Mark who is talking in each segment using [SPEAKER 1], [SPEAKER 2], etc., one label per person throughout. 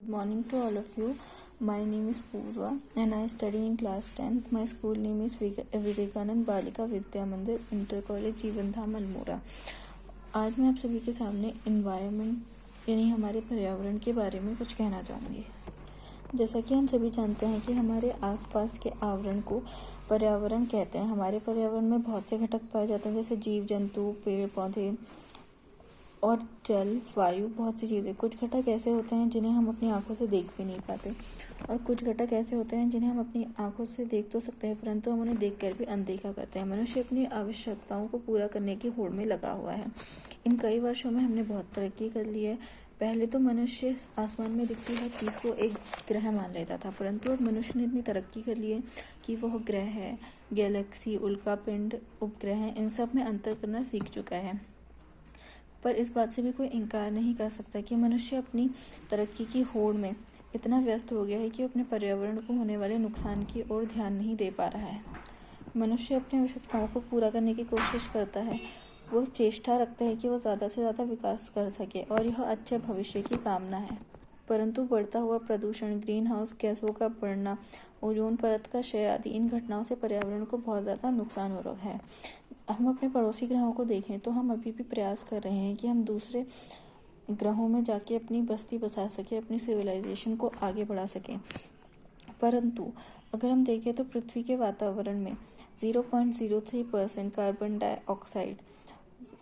[SPEAKER 1] Good morning to all of you. My name is Purva and I study in class 10th. My school name is Vivekananda बालिका विद्या मंदिर inter college जीवन धाम अल्मोड़ा। आज मैं आप सभी के सामने इन्वायरमेंट यानी हमारे पर्यावरण के बारे में कुछ कहना चाहूँगी। जैसा कि हम सभी जानते हैं कि हमारे आसपास के आवरण को पर्यावरण कहते हैं। हमारे पर्यावरण में बहुत से घटक पाए जाते हैं, जैसे जीव जंतु, पेड़ पौधे और जल, वायु, बहुत सी चीज़ें। कुछ घटक ऐसे होते हैं जिन्हें हम अपनी आंखों से देख भी नहीं पाते और कुछ घटक ऐसे होते हैं जिन्हें हम अपनी आंखों से देख तो सकते हैं, परंतु हम उन्हें देखकर भी अनदेखा करते हैं। मनुष्य अपनी आवश्यकताओं को पूरा करने की होड़ में लगा हुआ है। इन कई वर्षों में हमने बहुत तरक्की कर ली है। पहले तो मनुष्य आसमान में दिखती हर चीज़ को एक ग्रह मान लेता था, परंतु अब मनुष्य ने इतनी तरक्की कर ली है कि वह ग्रह है, गैलेक्सी, उल्कापिंड, उपग्रह हैं, इन सब में अंतर करना सीख चुका है। पर इस बात से भी कोई इनकार नहीं कर सकता कि मनुष्य अपनी तरक्की की होड़ में इतना व्यस्त हो गया है कि वो अपने पर्यावरण को होने वाले नुकसान की ओर ध्यान नहीं दे पा रहा है। मनुष्य अपनी आवश्यकताओं को पूरा करने की कोशिश करता है। वो चेष्टा रखता है कि वो ज़्यादा से ज़्यादा विकास कर सके और यह अच्छे भविष्य की कामना है। परंतु बढ़ता हुआ प्रदूषण, ग्रीन हाउस गैसों का बढ़ना, ओजोन परत का क्षय आदि इन घटनाओं से पर्यावरण को बहुत ज़्यादा नुकसान हो रहा है। हम अपने पड़ोसी ग्रहों को देखें तो हम अभी भी प्रयास कर रहे हैं कि हम दूसरे ग्रहों में जाके अपनी बस्ती बसा सकें, अपनी सिविलाइजेशन को आगे बढ़ा सकें। परंतु अगर हम देखें तो पृथ्वी के वातावरण में 0.03% कार्बन डाइऑक्साइड,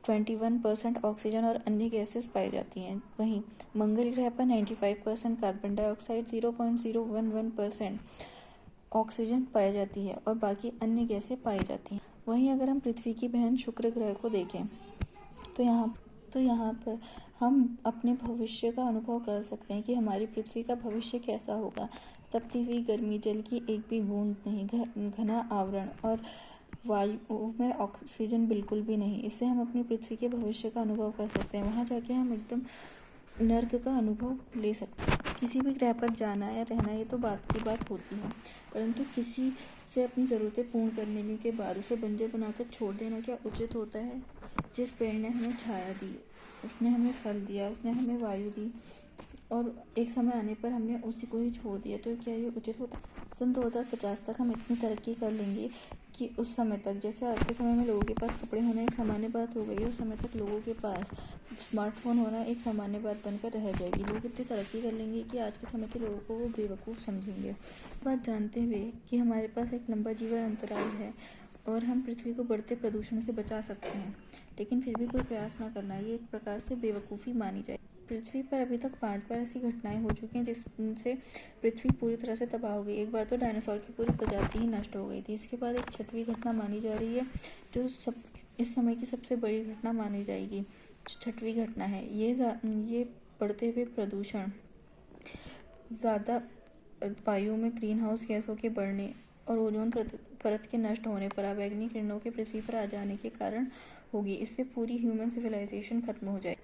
[SPEAKER 1] 21% ऑक्सीजन और अन्य गैसेस पाई जाती हैं। वहीं मंगल ग्रह पर 95% कार्बन डाइऑक्साइड, 0.011% ऑक्सीजन पाई जाती है और बाकी अन्य गैसें पाई जाती हैं। वहीं अगर हम पृथ्वी की बहन शुक्र ग्रह को देखें तो यहाँ पर हम अपने भविष्य का अनुभव कर सकते हैं कि हमारी पृथ्वी का भविष्य कैसा होगा। तपती हुई गर्मी, जल की एक भी बूंद नहीं, घना आवरण और वायु में ऑक्सीजन बिल्कुल भी नहीं। इससे हम अपनी पृथ्वी के भविष्य का अनुभव कर सकते हैं। वहाँ जाके हम एकदम नर्क का अनुभव ले सकते हैं। किसी भी ग्रह पर जाना या रहना ये तो बात की बात होती है, परंतु किसी से अपनी ज़रूरतें पूर्ण करने के बाद उसे बंजर बनाकर छोड़ देना क्या उचित होता है? जिस पेड़ ने हमें छाया दी, उसने हमें फल दिया, उसने हमें वायु दी और एक समय आने पर हमने उसी को ही छोड़ दिया, तो क्या ये उचित होता है? सन 2050 तक हम इतनी तरक्की कर लेंगे कि उस समय तक, जैसे आज के समय में लोगों के पास कपड़े होना एक सामान्य बात हो गई है, उस समय तक लोगों के पास स्मार्टफोन होना एक सामान्य बात बनकर रह जाएगी। लोग इतनी तरक्की कर लेंगे कि आज के समय के लोगों को वो बेवकूफ़ समझेंगे। बात जानते हुए कि हमारे पास एक लंबा जीवन अंतराल है और हम पृथ्वी को बढ़ते प्रदूषण से बचा सकते हैं, लेकिन फिर भी कोई प्रयास ना करना, ये एक प्रकार से बेवकूफ़ी मानी जाए। पृथ्वी पर अभी तक 5 बार ऐसी घटनाएं हो चुकी हैं जिनसे पृथ्वी पूरी तरह से तबाह हो गई। एक बार तो डायनासोर की पूरी प्रजाति ही नष्ट हो गई थी। इसके बाद एक 6वीं घटना मानी जा रही है जो इस समय की सबसे बड़ी घटना मानी जाएगी। जो 6वीं घटना है, ये बढ़ते हुए प्रदूषण, ज़्यादा वायु में ग्रीन हाउस गैसों के बढ़ने और ओजोन परत के नष्ट होने पर अवैज्ञानिक किरणों के पृथ्वी पर आ जाने के कारण होगी। इससे पूरी ह्यूमन सिविलाइजेशन खत्म हो जाएगी।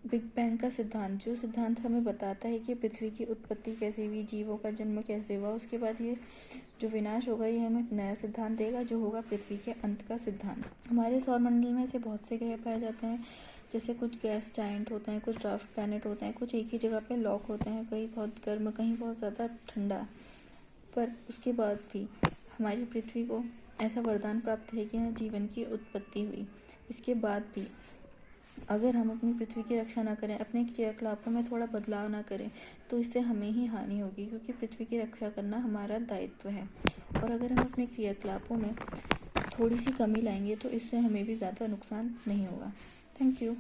[SPEAKER 1] बिग बैंग का सिद्धांत, जो सिद्धांत हमें बताता है कि पृथ्वी की उत्पत्ति कैसे हुई, जीवों का जन्म कैसे हुआ, उसके बाद ये जो विनाश होगा ये हमें एक नया सिद्धांत देगा जो होगा पृथ्वी के अंत का सिद्धांत। हमारे सौरमंडल में ऐसे बहुत से ग्रह पाए जाते हैं, जैसे कुछ गैस जायंट होते हैं, कुछ ड्वार्फ प्लैनेट होते हैं, कुछ एक ही जगह पे लॉक होते हैं, कहीं बहुत गर्म, कहीं बहुत ज़्यादा ठंडा। पर उसके बाद भी हमारी पृथ्वी को ऐसा वरदान प्राप्त है कि यहाँ जीवन की उत्पत्ति हुई। इसके बाद भी अगर हम अपनी पृथ्वी की रक्षा ना करें, अपने क्रियाकलापों में थोड़ा बदलाव ना करें, तो इससे हमें ही हानि होगी, क्योंकि पृथ्वी की रक्षा करना हमारा दायित्व है। और अगर हम अपने क्रियाकलापों में थोड़ी सी कमी लाएंगे तो इससे हमें भी ज़्यादा नुकसान नहीं होगा। Thank you.